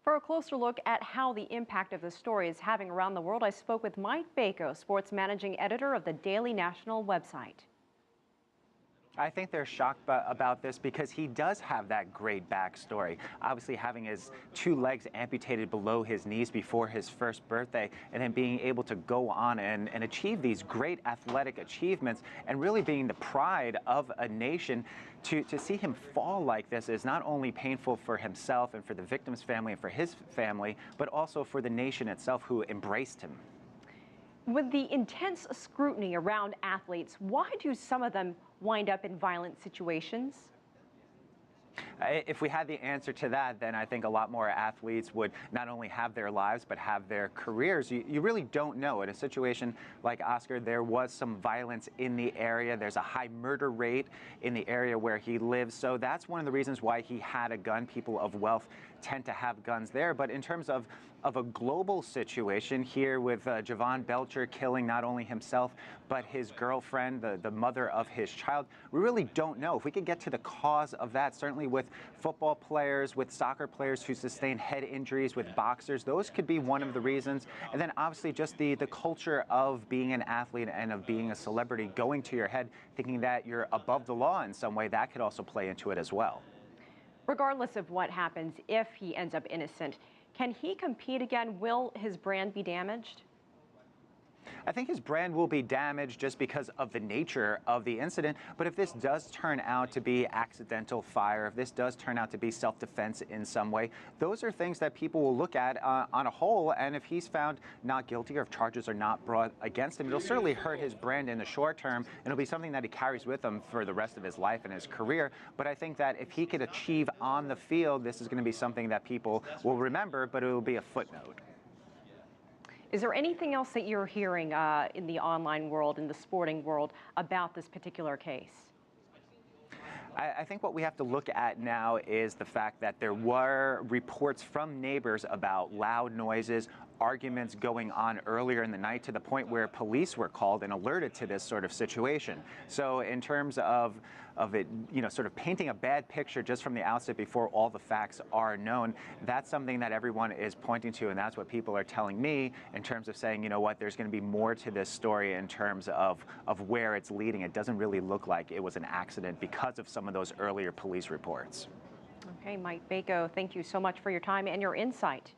For a closer look at how the impact of the story is having around the world, I spoke with Mike Bako, sports managing editor of the Daily National website. I think they're shocked about this because he does have that great backstory. Obviously, having his two legs amputated below his knees before his first birthday, and then being able to go on and achieve these great athletic achievements, and really being the pride of a nation. To see him fall like this is not only painful for himself and for the victim's family and for his family, but also for the nation itself, who embraced him. With the intense scrutiny around athletes, why do some of them wind up in violent situations? If we had the answer to that, then I think a lot more athletes would not only have their lives, but have their careers. You really don't know. In a situation like Oscar, there was some violence in the area. There's a high murder rate in the area where he lives. So that's one of the reasons why he had a gun. People of wealth tend to have guns there. But in terms of a global situation here with Javon Belcher killing not only himself, but his girlfriend, the mother of his child, we really don't know. If we could get to the cause of that, certainly with football players, with soccer players who sustain head injuries, with boxers, those could be one of the reasons. And then obviously just the culture of being an athlete and of being a celebrity going to your head, thinking that you're above the law in some way, that could also play into it as well. Regardless of what happens, if he ends up innocent, can he compete again? Will his brand be damaged? I think his brand will be damaged just because of the nature of the incident. But if this does turn out to be accidental fire, if this does turn out to be self-defense in some way, those are things that people will look at on a whole. And if he's found not guilty or if charges are not brought against him, it'll certainly hurt his brand in the short term. And it'll be something that he carries with him for the rest of his life and his career. But I think that if he could achieve on the field, this is going to be something that people will remember, but it will be a footnote. Is there anything else that you're hearing in the online world, in the sporting world, about this particular case? I think what we have to look at now is the fact that there were reports from neighbors about loud noises, arguments going on earlier in the night, to the point where police were called and alerted to this sort of situation. So in terms of it, sort of painting a bad picture just from the outset before all the facts are known, that's something that everyone is pointing to, and that's what people are telling me in terms of saying, you know what, there's going to be more to this story in terms of where it's leading. It doesn't really look like it was an accident because of some of those earlier police reports. Okay, Mike Bako, thank you so much for your time and your insight.